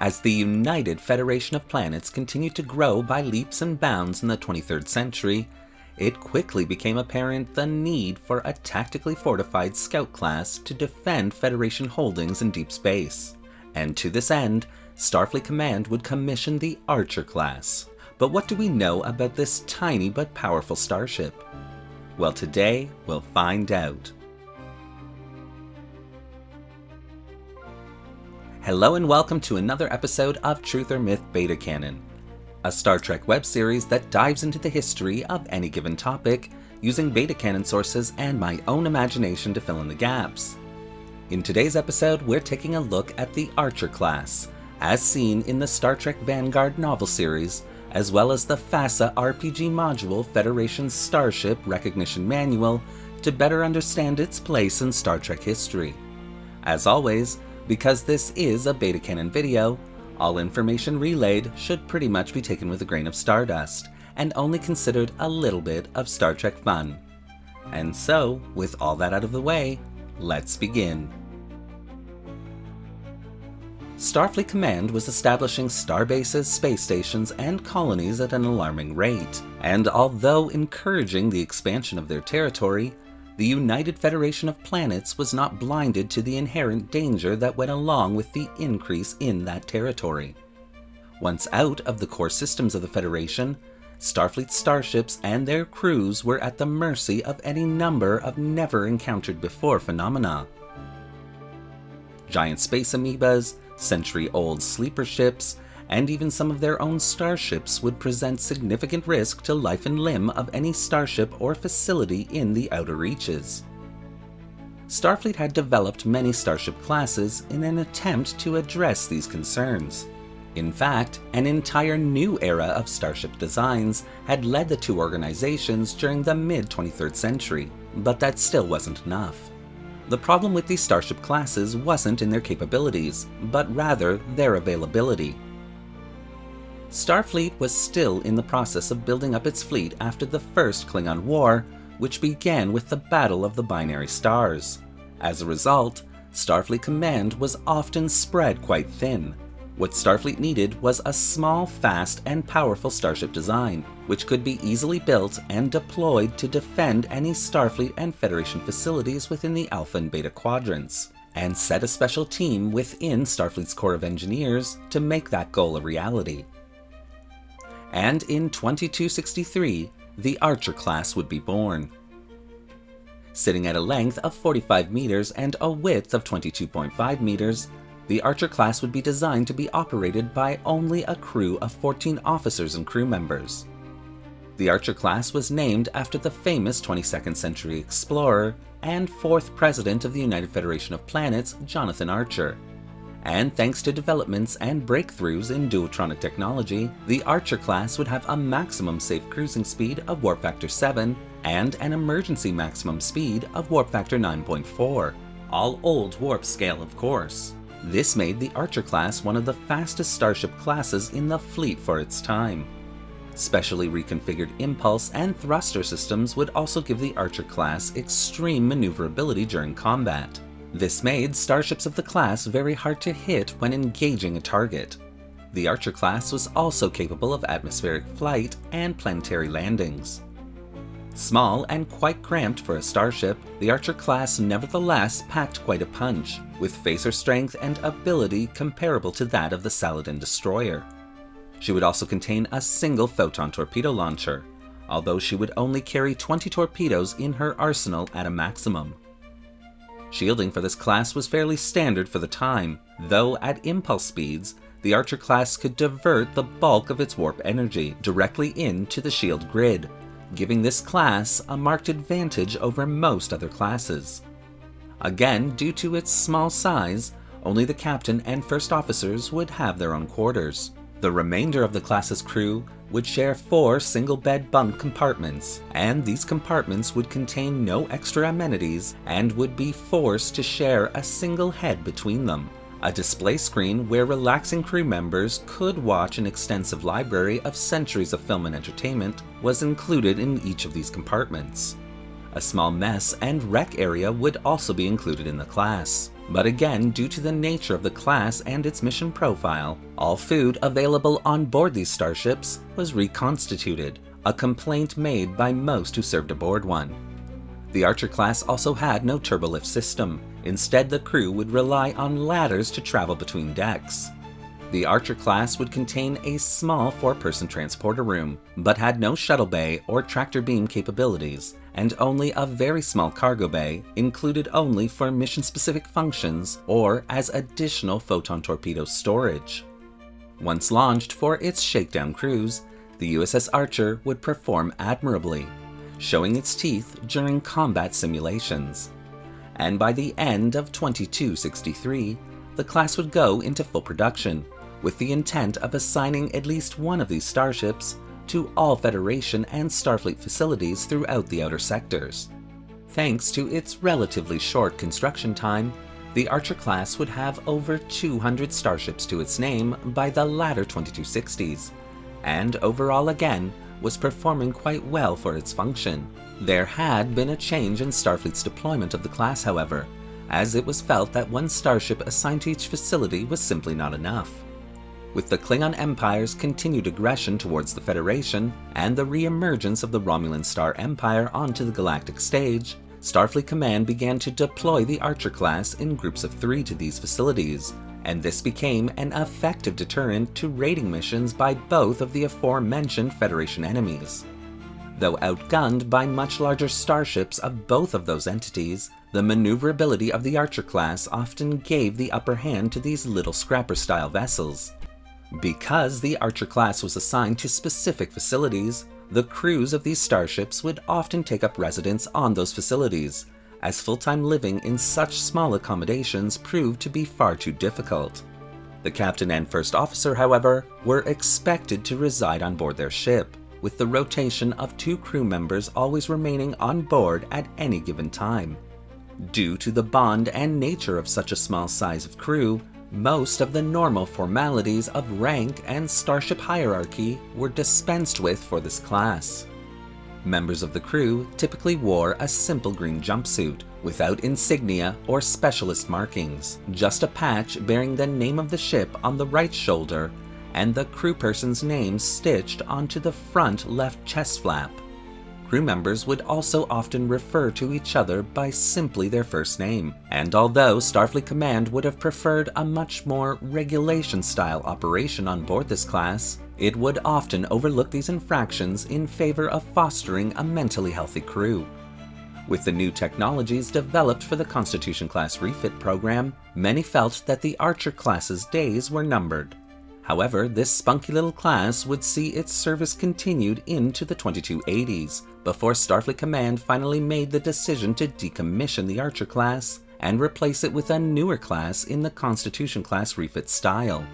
As the United Federation of Planets continued to grow by leaps and bounds in the 23rd century, it quickly became apparent the need for a tactically fortified scout class to defend Federation holdings in deep space. And to this end, Starfleet Command would commission the Archer class. But what do we know about this tiny but powerful starship? Well, today we'll find out. Hello and welcome to another episode of Truth or Myth Beta Canon, a Star Trek web series that dives into the history of any given topic using beta canon sources and my own imagination to fill in the gaps. In today's episode, we're taking a look at the Archer class, as seen in the Star Trek Vanguard Novel Series, as well as the FASA RPG module Federation's Starship Recognition Manual, to better understand its place in Star Trek history. As always, because this is a beta canon video, all information relayed should pretty much be taken with a grain of stardust, and only considered a little bit of Star Trek fun. And so, with all that out of the way, let's begin. Starfleet Command was establishing starbases, space stations, and colonies at an alarming rate, and although encouraging the expansion of their territory, the United Federation of Planets was not blinded to the inherent danger that went along with the increase in that territory. Once out of the core systems of the Federation, Starfleet starships and their crews were at the mercy of any number of never-encountered-before phenomena. Giant space amoebas, century-old sleeper ships, and even some of their own starships would present significant risk to life and limb of any starship or facility in the outer reaches. Starfleet had developed many starship classes in an attempt to address these concerns. In fact, an entire new era of starship designs had led the two organizations during the mid-23rd century, but that still wasn't enough. The problem with these starship classes wasn't in their capabilities, but rather their availability. Starfleet was still in the process of building up its fleet after the First Klingon War, which began with the Battle of the Binary Stars. As a result, Starfleet Command was often spread quite thin. What Starfleet needed was a small, fast, and powerful starship design, which could be easily built and deployed to defend any Starfleet and Federation facilities within the Alpha and Beta quadrants, and set a special team within Starfleet's Corps of Engineers to make that goal a reality. And in 2263, the Archer class would be born. Sitting at a length of 45 meters and a width of 22.5 meters, the Archer class would be designed to be operated by only a crew of 14 officers and crew members. The Archer class was named after the famous 22nd century explorer and 4th President of the United Federation of Planets, Jonathan Archer. And thanks to developments and breakthroughs in duotronic technology, the Archer class would have a maximum safe cruising speed of warp factor 7 and an emergency maximum speed of warp factor 9.4, all old warp scale of course. This made the Archer class one of the fastest starship classes in the fleet for its time. Specially reconfigured impulse and thruster systems would also give the Archer class extreme maneuverability during combat. This made starships of the class very hard to hit when engaging a target. The Archer class was also capable of atmospheric flight and planetary landings. Small and quite cramped for a starship, the Archer class nevertheless packed quite a punch, with phaser strength and ability comparable to that of the Saladin destroyer. She would also contain a single photon torpedo launcher, although she would only carry 20 torpedoes in her arsenal at a maximum. Shielding for this class was fairly standard for the time, though at impulse speeds, the Archer class could divert the bulk of its warp energy directly into the shield grid, giving this class a marked advantage over most other classes. Again, due to its small size, only the captain and first officers would have their own quarters. The remainder of the class's crew would share 4 single-bed bunk compartments, and these compartments would contain no extra amenities and would be forced to share a single head between them. A display screen where relaxing crew members could watch an extensive library of centuries of film and entertainment was included in each of these compartments. A small mess and rec area would also be included in the class. But again, due to the nature of the class and its mission profile, all food available on board these starships was reconstituted, a complaint made by most who served aboard one. The Archer class also had no turbolift system. Instead, the crew would rely on ladders to travel between decks. The Archer class would contain a small 4-person transporter room, but had no shuttle bay or tractor beam capabilities, and only a very small cargo bay, included only for mission-specific functions or as additional photon torpedo storage. Once launched for its shakedown cruise, the USS Archer would perform admirably, showing its teeth during combat simulations. And by the end of 2263, the class would go into full production, with the intent of assigning at least one of these starships to all Federation and Starfleet facilities throughout the outer sectors. Thanks to its relatively short construction time, the Archer class would have over 200 starships to its name by the latter 2260s, and overall again was performing quite well for its function. There had been a change in Starfleet's deployment of the class, however, as it was felt that one starship assigned to each facility was simply not enough. With the Klingon Empire's continued aggression towards the Federation and the re-emergence of the Romulan Star Empire onto the galactic stage, Starfleet Command began to deploy the Archer class in groups of 3 to these facilities, and this became an effective deterrent to raiding missions by both of the aforementioned Federation enemies. Though outgunned by much larger starships of both of those entities, the maneuverability of the Archer class often gave the upper hand to these little scrapper-style vessels. Because the Archer class was assigned to specific facilities, the crews of these starships would often take up residence on those facilities, as full-time living in such small accommodations proved to be far too difficult. The captain and first officer, however, were expected to reside on board their ship, with the rotation of 2 crew members always remaining on board at any given time. Due to the bond and nature of such a small size of crew, most of the normal formalities of rank and starship hierarchy were dispensed with for this class. Members of the crew typically wore a simple green jumpsuit, without insignia or specialist markings, just a patch bearing the name of the ship on the right shoulder and the crew person's name stitched onto the front left chest flap. Crew members would also often refer to each other by simply their first name, and although Starfleet Command would have preferred a much more regulation-style operation on board this class, it would often overlook these infractions in favor of fostering a mentally healthy crew. With the new technologies developed for the Constitution-class refit program, many felt that the Archer class's days were numbered. However, this spunky little class would see its service continued into the 2280s, before Starfleet Command finally made the decision to decommission the Archer class and replace it with a newer class in the Constitution-class refit style.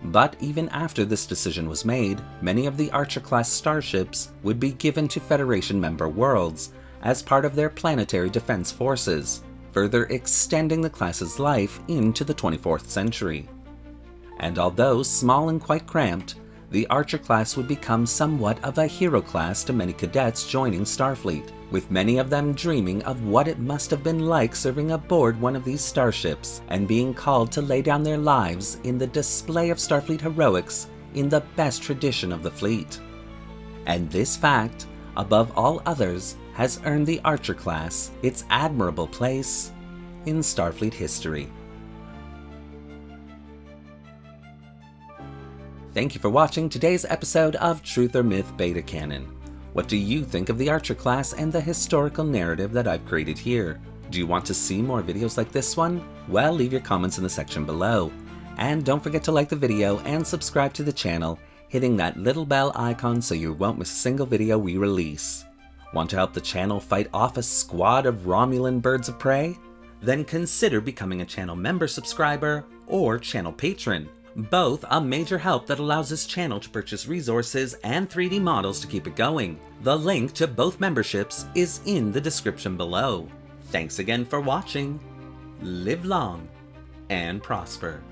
But even after this decision was made, many of the Archer-class starships would be given to Federation member worlds as part of their planetary defense forces, further extending the class's life into the 24th century. And although small and quite cramped, the Archer class would become somewhat of a hero class to many cadets joining Starfleet, with many of them dreaming of what it must have been like serving aboard one of these starships and being called to lay down their lives in the display of Starfleet heroics in the best tradition of the fleet. And this fact, above all others, has earned the Archer class its admirable place in Starfleet history. Thank you for watching today's episode of Truth or Myth Beta Canon. What do you think of the Archer class and the historical narrative that I've created here? Do you want to see more videos like this one? Well, leave your comments in the section below. And don't forget to like the video and subscribe to the channel, hitting that little bell icon so you won't miss a single video we release. Want to help the channel fight off a squad of Romulan birds of prey? Then consider becoming a channel member subscriber or channel patron. Both a major help that allows this channel to purchase resources and 3D models to keep it going. The link to both memberships is in the description below. Thanks again for watching. Live long and prosper.